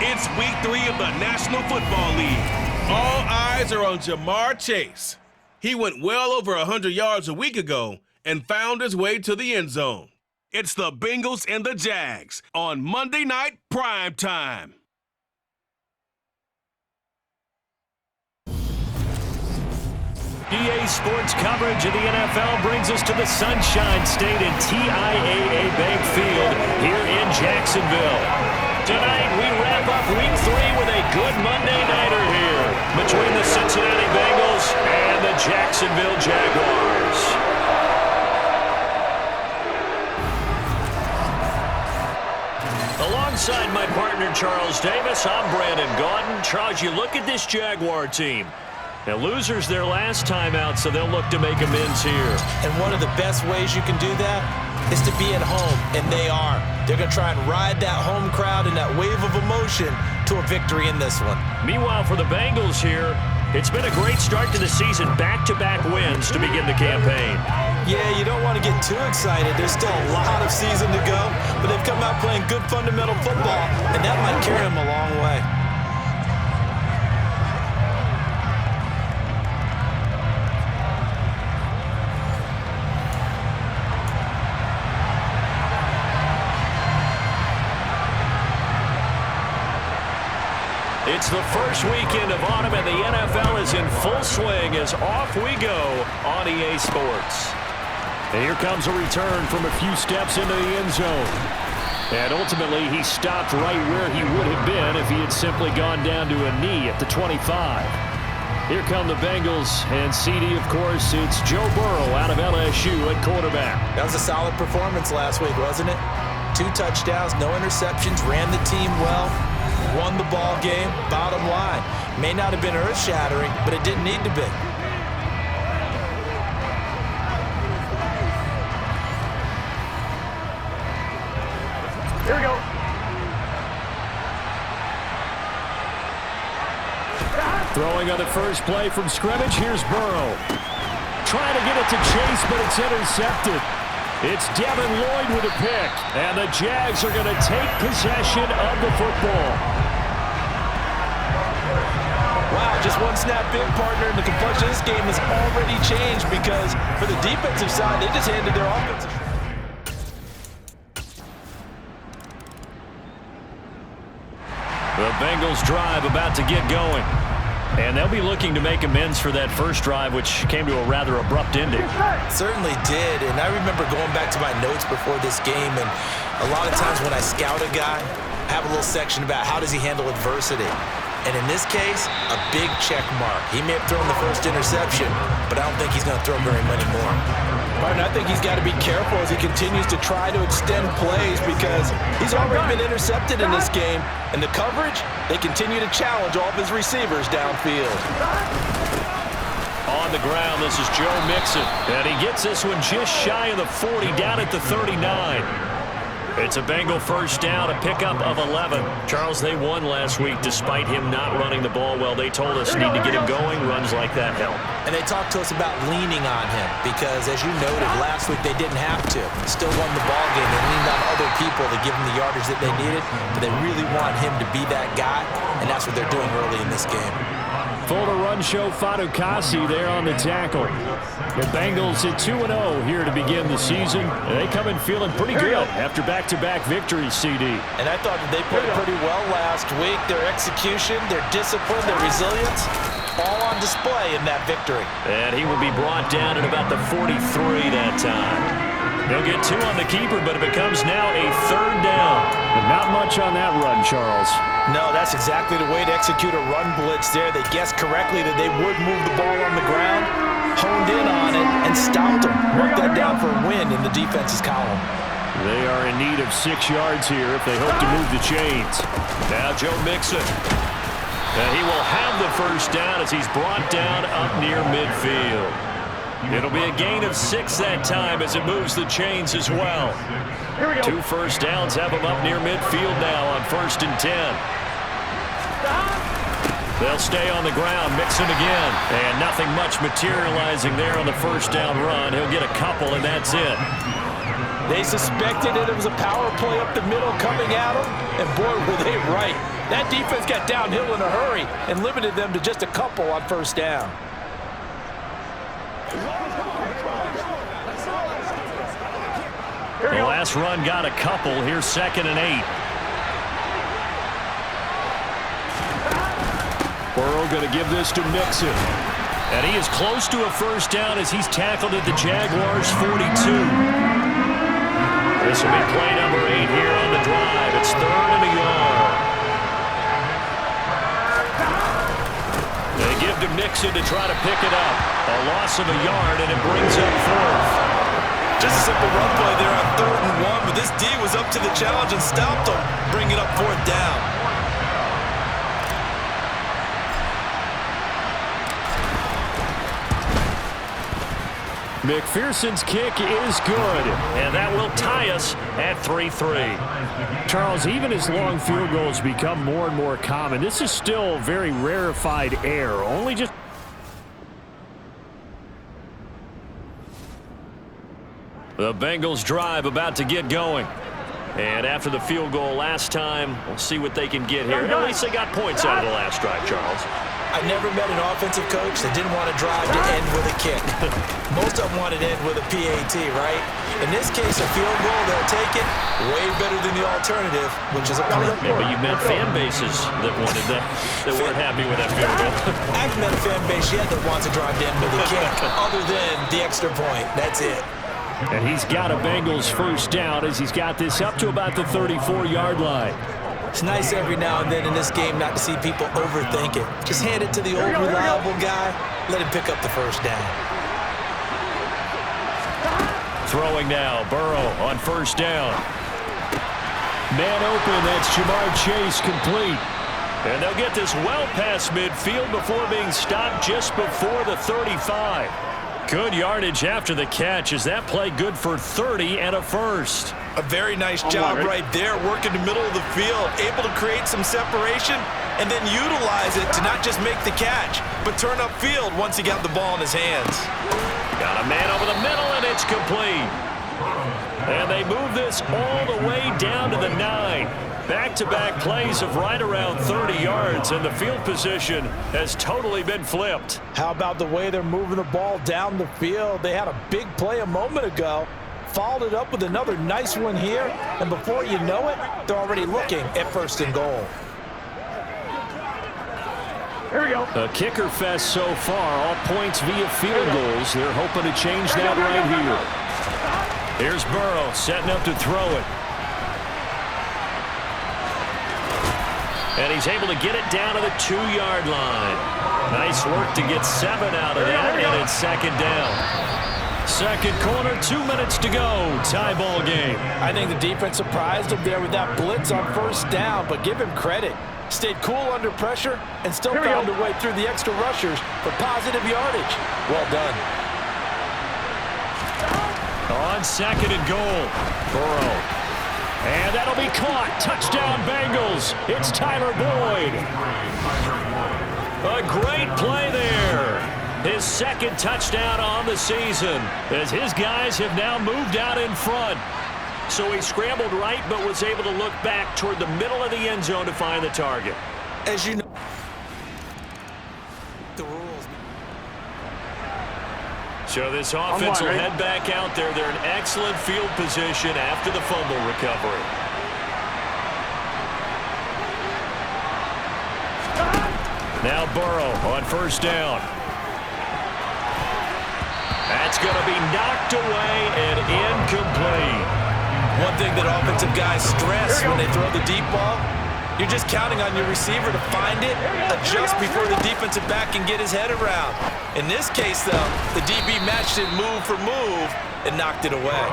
It's week 3 of the National Football League. All eyes are on Jamar Chase. He went well over 100 yards a week ago and found his way to the end zone. It's the Bengals and the Jags on Monday Night Prime Time. EA Sports coverage of the NFL brings us to the Sunshine State in TIAA Bank Field here in Jacksonville. Tonight we wrap up week 3 with a good Monday nighter here between the Cincinnati Bengals and the Jacksonville Jaguars. Alongside my partner Charles Davis, I'm Brandon Gaudin. Charles, you look at this Jaguar team. Now, losers their last time out, so they'll look to make amends here. And one of the best ways you can do that is to be at home, and they are. They're going to try and ride that home crowd and that wave of emotion to a victory in this one. Meanwhile, for the Bengals here, it's been a great start to the season. Back-to-back wins to begin the campaign. Yeah, you don't want to get too excited. There's still a lot of season to go, but they've come out playing good fundamental football, and that might carry them a long way. It's the first weekend of autumn, and the NFL is in full swing as off we go on EA Sports. And here comes a return from a few steps into the end zone. And ultimately, he stopped right where he would have been if he had simply gone down to a knee at the 25. Here come the Bengals, and CD, of course, it's Joe Burrow out of LSU at quarterback. That was a solid performance last week, wasn't it? 2 touchdowns, no interceptions, ran the team well. Won the ball game, bottom line. May not have been earth-shattering, but it didn't need to be. Here we go. Throwing on the first play from scrimmage, here's Burrow. Trying to get it to Chase, but it's intercepted. It's Devin Lloyd with a pick, and the Jags are going to take possession of the football. Wow, just one snap in, partner, and the complexion of this game has already changed because for the defensive side, they just handed their offensive. The Bengals drive about to get going. And they'll be looking to make amends for that first drive, which came to a rather abrupt ending. Certainly did, and I remember going back to my notes before this game, and a lot of times when I scout a guy, I have a little section about how does he handle adversity. And in this case, a big check mark. He may have thrown the first interception, but I don't think he's going to throw very many more. Martin, I think he's got to be careful as he continues to try to extend plays because he's already been intercepted in this game. And the coverage, they continue to challenge all of his receivers downfield. On the ground, this is Joe Mixon. And he gets this one just shy of the 40, down at the 39. It's a Bengal first down, a pickup of 11. Charles, they won last week despite him not running the ball well. They told us need to get him going. Runs like that help. And they talked to us about leaning on him because, as you noted, last week they didn't have to. Still won the ball game. They leaned on other people to give them the yardage that they needed, but they really want him to be that guy, and that's what they're doing early in this game. Full to run show Fadukasi there on the tackle. The Bengals at 2-0 here to begin the season. They come in feeling pretty good after back-to-back victories, CD. And I thought that they played pretty well last week. Their execution, their discipline, their resilience, all on display in that victory. And he will be brought down at about the 43 that time. They'll get 2 on the keeper, but it becomes now a 3rd down. But not much on that run, Charles. No, that's exactly the way to execute a run blitz there. They guessed correctly that they would move the ball on the ground, honed in on it, and stopped them. Marked that down for a win in the defense's column. They are in need of 6 yards here if they hope to move the chains. Now Joe Mixon. And he will have the first down as he's brought down up near midfield. It'll be a gain of 6 that time as it moves the chains as well. 2 first downs have him up near midfield now on 1st and 10. They'll stay on the ground, Mixon again. And nothing much materializing there on the first down run. He'll get a couple, and that's it. They suspected that it was a power play up the middle coming at them, and boy, were they right. That defense got downhill in a hurry and limited them to just a couple on first down. The last run got a couple. Here's 2nd and 8. Burrow going to give this to Mixon. And he is close to a first down as he's tackled at the Jaguars' 42. This will be play number 8 here on the drive. It's 3rd and a yard. They give to Mixon to try to pick it up. A loss of a yard, and it brings up 4th. Just a simple run play there on 3rd and 1, but this D was up to the challenge and stopped them, bringing up 4th down. McPherson's kick is good, and that will tie us at 3-3. Charles, even as long field goals become more and more common, this is still very rarefied air. Only just... The Bengals drive about to get going. And after the field goal last time, we'll see what they can get here. At least they got points out of the last drive, Charles. I never met an offensive coach that didn't want to drive to end with a kick. Most of them wanted to end with a PAT, right? In this case, a field goal, they'll take it way better than the alternative, which is a punt. Yeah, but you've met fan bases that wanted that weren't happy with that field goal. I've met a fan base yet that wants to drive to end with a kick, other than the extra point. That's it. And he's got a Bengals first down as he's got this up to about the 34-yard line. It's nice every now and then in this game not to see people overthink it. Just hand it to the old reliable guy. Let him pick up the first down. Throwing now, Burrow on first down. Man open, that's Jamar Chase complete. And they'll get this well past midfield before being stopped just before the 35. Good yardage after the catch. Is that play good for 30 and a first? A very nice job right there, working the middle of the field, able to create some separation and then utilize it to not just make the catch, but turn upfield once he got the ball in his hands. Got a man over the middle, and it's complete. And they move this all the way down to the 9. Back-to-back plays of right around 30 yards, and the field position has totally been flipped. How about the way they're moving the ball down the field? They had a big play a moment ago, followed it up with another nice one here, and before you know it, they're already looking at 1st and goal. Here we go. A kicker fest so far, all points via field goals. They're hoping to change that right here. Here's Burrow setting up to throw it. And he's able to get it down to the 2-yard line. Nice work to get 7 out of that, and it's 2nd down. Second quarter, 2 minutes to go. Tie ball game. I think the defense surprised him there with that blitz on first down, but give him credit. Stayed cool under pressure and still found a way through the extra rushers for positive yardage. Well done. On 2nd and goal, Burrow. And that'll be caught. Touchdown, Bengals. It's Tyler Boyd. A great play there. His 2nd touchdown on the season as his guys have now moved out in front. So he scrambled right but was able to look back toward the middle of the end zone to find the target. As you know, the rules. So this offense will head back out there. They're in excellent field position after the fumble recovery. Now Burrow on first down. That's going to be knocked away and incomplete. One thing that offensive guys stress when they throw the deep ball, you're just counting on your receiver to find it, adjust before the defensive back can get his head around. In this case, though, the DB matched it move for move and knocked it away.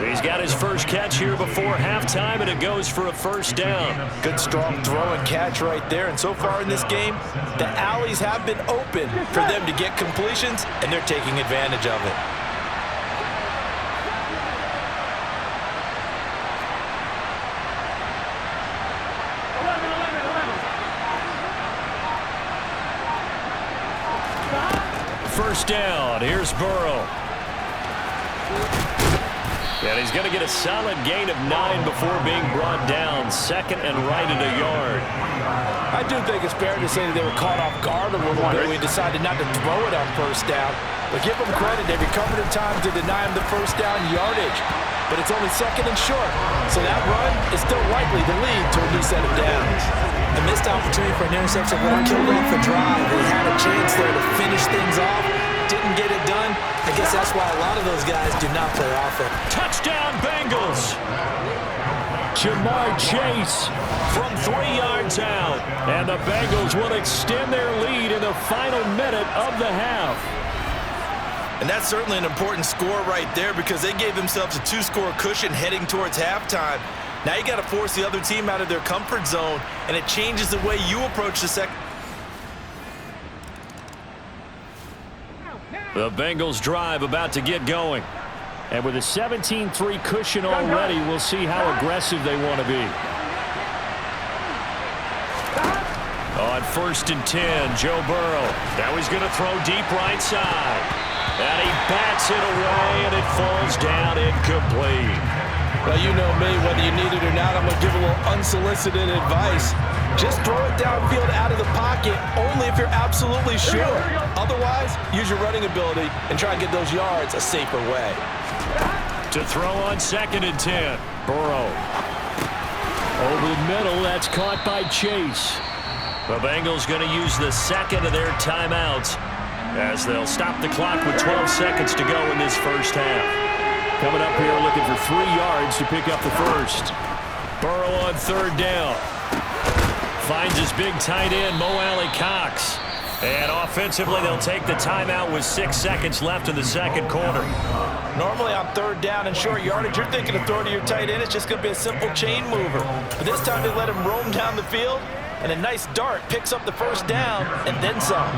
He's got his first catch here before halftime, and it goes for a first down. Good, strong throw and catch right there. And so far in this game, the alleys have been open for them to get completions, and they're taking advantage of it. First down. Here's Burrow. And he's going to get a solid gain of 9 before being brought down. Second and right at a yard. I do think it's fair to say that they were caught off guard a little bit. We decided not to throw it on first down. But give them credit. They recovered in time to deny him the first down yardage. But it's only second and short. So that run is still likely to lead to a new set of downs. A missed opportunity for an interception would have killed off a drive. They had a chance there to finish things off. Didn't get it done. I guess that's why a lot of those guys do not play offense. Touchdown, Bengals. Jamar Chase from 3 yards out. And the Bengals will extend their lead in the final minute of the half. And that's certainly an important score right there because they gave themselves a 2-score cushion heading towards halftime. Now you got to force the other team out of their comfort zone, and it changes the way you approach the second. The Bengals drive about to get going. And with a 17-3 cushion already, we'll see how aggressive they want to be. On 1st and 10, Joe Burrow. Now he's going to throw deep right side. And he bats it away, and it falls down incomplete. Well, you know me, whether you need it or not, I'm going to give a little unsolicited advice. Just throw it downfield out of the pocket only if you're absolutely sure. Otherwise, use your running ability and try and get those yards a safer way. To throw on 2nd and 10, Burrow. Over the middle, that's caught by Chase. The Bengals going to use the second of their timeouts as they'll stop the clock with 12 seconds to go in this first half. Coming up here looking for 3 yards to pick up the first. Burrow on 3rd down. Finds his big tight end, Mo Alley-Cox. And offensively, they'll take the timeout with 6 seconds left in the second quarter. Normally on 3rd down and short yardage, you're thinking of throwing to your tight end. It's just going to be a simple chain mover. But this time they let him roam down the field, and a nice dart picks up the first down and then some.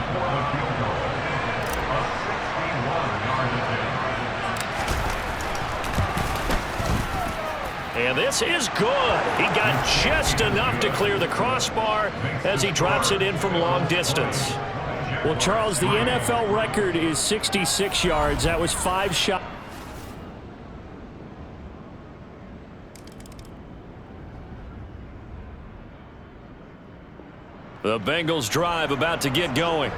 And this is good. He got just enough to clear the crossbar as he drops it in from long distance. Well, Charles, the NFL record is 66 yards. That was 5 shots. The Bengals drive about to get going.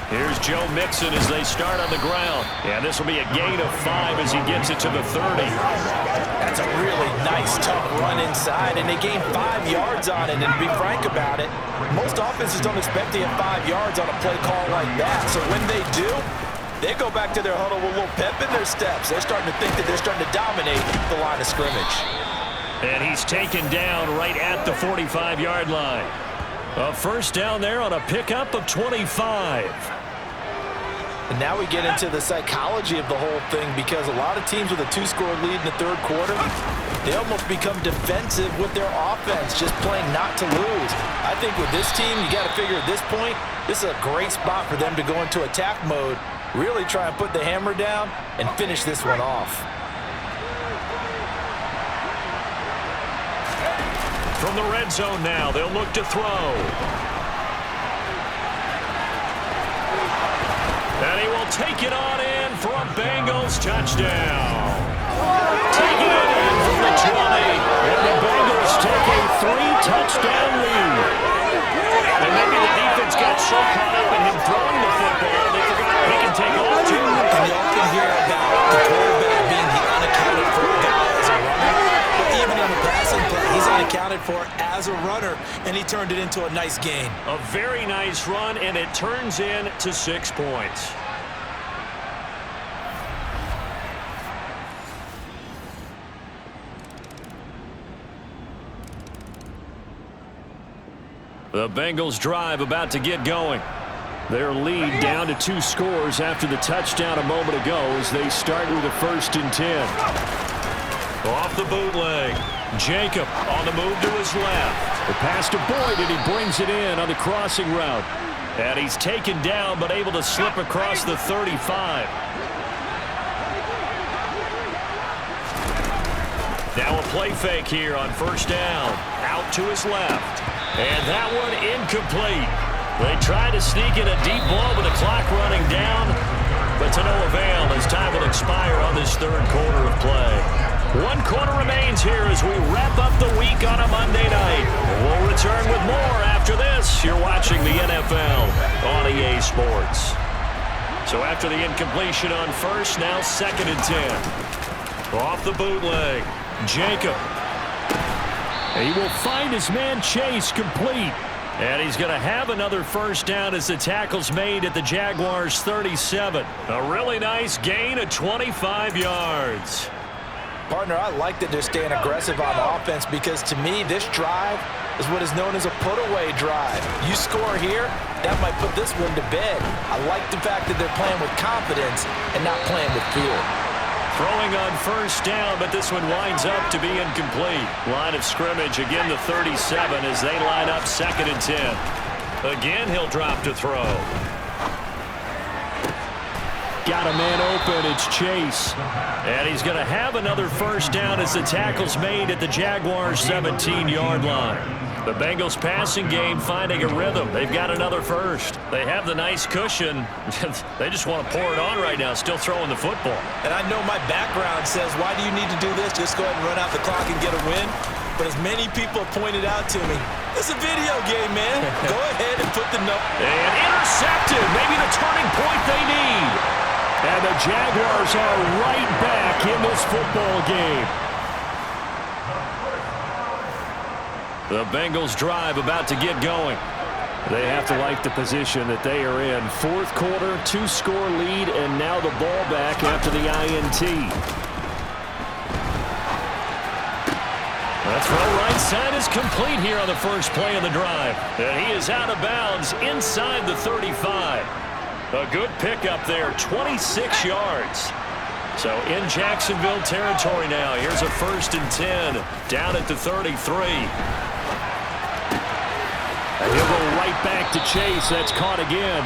Here's Joe Mixon as they start on the ground. And this will be a gain of 5 as he gets it to the 30. That's a really nice, tough run inside, and they gained 5 yards on it. And to be frank about it, most offenses don't expect to get 5 yards on a play call like that. So when they do, they go back to their huddle with a little pep in their steps. They're starting to think that they're starting to dominate the line of scrimmage. And he's taken down right at the 45-yard line. A first down there on a pickup of 25. And now we get into the psychology of the whole thing because a lot of teams with a 2-score lead in the 3rd quarter, they almost become defensive with their offense, just playing not to lose. I think with this team, you got to figure at this point, this is a great spot for them to go into attack mode, really try and put the hammer down and finish this one off. From the red zone now, they'll look to throw. And he will take it on in for a Bengals touchdown. Taking it in from the 20. And the Bengals take a 3-touchdown lead. And maybe the defense got so caught up in him throwing the football, they forgot he can take off too. And you often hear about the quarterback being the unaccounted for guy as a runner. But even in the passing play, he's unaccounted for as a runner, and he turned it into a nice gain. A very nice run, and it turns in to 6 points. The Bengals drive about to get going. Their lead down to 2 scores after the touchdown a moment ago as they start with a 1st and 10. Off the bootleg. Jacob on the move to his left. The pass to Boyd, and he brings it in on the crossing route. And he's taken down but able to slip across the 35. Now a play fake here on first down. Out to his left. And that one incomplete. They try to sneak in a deep ball with the clock running down, but to no avail as time will expire on this third quarter of play. 1 quarter remains here as we wrap up the week on a Monday night. We'll return with more after this. You're watching the NFL on EA Sports. So after the incompletion on first, now 2nd and 10. Off the bootleg, Jacob. He will find his man Chase complete. And he's going to have another first down as the tackle's made at the Jaguars' 37. A really nice gain of 25 yards. Partner, I like that they're staying aggressive on offense because to me, this drive is what is known as a put-away drive. You score here, that might put this one to bed. I like the fact that they're playing with confidence and not playing with fear. Throwing on first down, but this one winds up to be incomplete. Line of scrimmage, again the 37 as they line up 2nd and 10. Again, he'll drop to throw. Got a man open, it's Chase. And he's going to have another first down as the tackle's made at the Jaguars' 17-yard line. The Bengals passing game finding a rhythm. They've got another first. They have the nice cushion. They just want to pour it on right now, still throwing the football. And I know my background says, why do you need to do this? Just go ahead and run out the clock and get a win. But as many people have pointed out to me, it's a video game, man. Go ahead and put the number. And intercepted. Maybe the turning point they need. And the Jaguars are right back in this football game. The Bengals drive about to get going. They have to like the position that they are in. 4th quarter, 2-score lead, and now the ball back after the INT. The throw right side is complete here on the first play of the drive. And he is out of bounds inside the 35. A good pickup there, 26 yards. So in Jacksonville territory now. Here's a 1st and 10 down at the 33. And he'll go right back to Chase. That's caught again.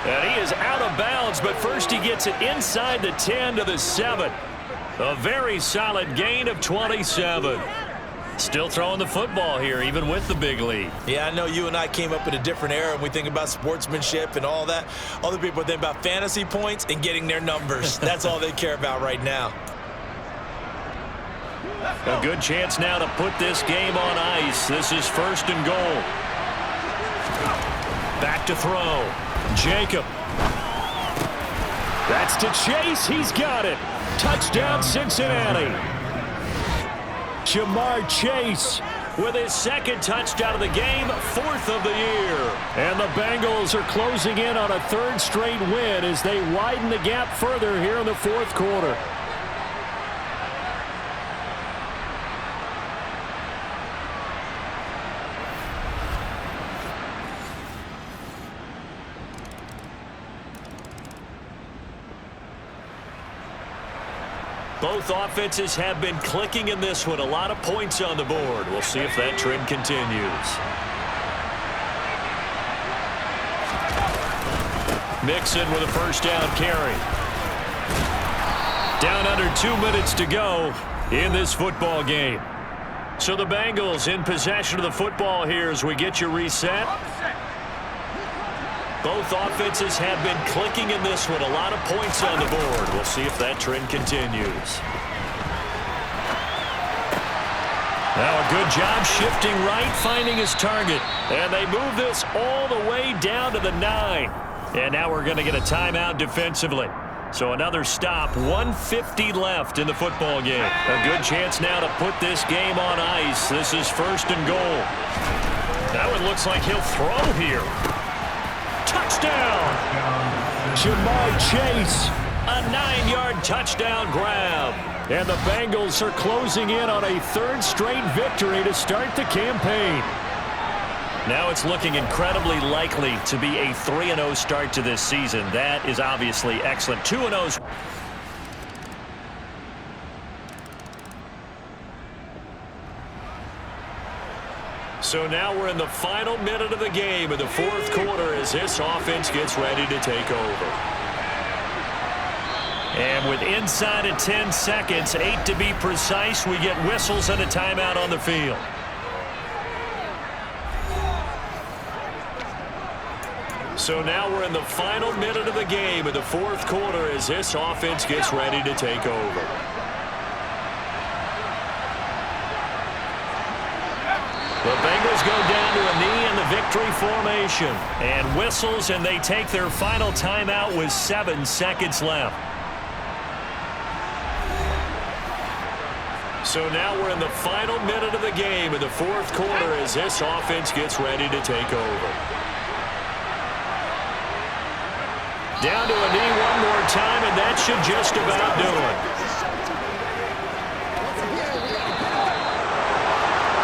And he is out of bounds, but first he gets it inside the 10 to the 7. A very solid gain of 27. Still throwing the football here, even with the big lead. Yeah, I know you and I came up in a different era and we think about sportsmanship and all that. Other people think about fantasy points and getting their numbers. That's all they care about right now. A good chance now to put this game on ice. This is 1st and goal. Back to throw. Jacob. That's to Chase. He's got it. Touchdown, Cincinnati. Jamar Chase with his 2nd touchdown of the game, 4th of the year. And the Bengals are closing in on a 3rd straight win as they widen the gap further here in the 4th quarter. Both offenses have been clicking in this one. A lot of points on the board. We'll see if that trend continues. Mixon with a first down carry. Down under 2 minutes to go in this football game. So the Bengals in possession of the football here as we get you reset. Both offenses have been clicking in this one. A lot of points on the board. We'll see if that trend continues. Now a good job shifting right, finding his target. And they move this all the way down to the 9. And now we're going to get a timeout defensively. So another stop, 1:50 left in the football game. A good chance now to put this game on ice. This is 1st and goal. That one looks like he'll throw here. Touchdown! Jamar Chase, a 9-yard touchdown grab. And the Bengals are closing in on a 3rd straight victory to start the campaign. Now it's looking incredibly likely to be a 3-0 start to this season. That is obviously excellent. 2-0's. So now we're in the final minute of the game in the fourth quarter as this offense gets ready to take over. And with inside of 10 seconds, 8 to be precise, we get whistles and a timeout on the field. So now we're in the final minute of the game in the fourth quarter as this offense gets ready to take over. The Bengals go down to a knee in the victory formation. And whistles, and they take their final timeout with 7 seconds left. So now we're in the final minute of the game in the fourth quarter as this offense gets ready to take over. Down to a knee one more time, and that should just about do it.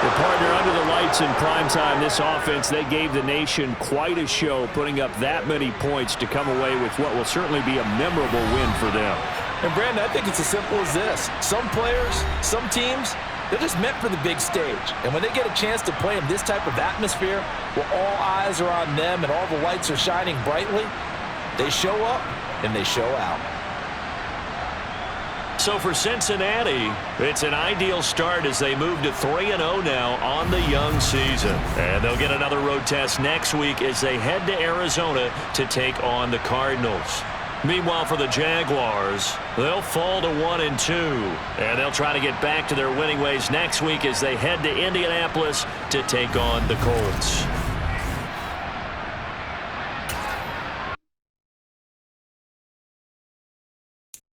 The partner under the lights in primetime, this offense, they gave the nation quite a show, putting up that many points to come away with what will certainly be a memorable win for them. And Brandon, I think it's as simple as this. Some players, some teams, they're just meant for the big stage. And when they get a chance to play in this type of atmosphere, where all eyes are on them and all the lights are shining brightly, they show up and they show out. So for Cincinnati, it's an ideal start as they move to 3-0 now on the young season. And they'll get another road test next week as they head to Arizona to take on the Cardinals. Meanwhile, for the Jaguars, they'll fall to 1-2. And they'll try to get back to their winning ways next week as they head to Indianapolis to take on the Colts.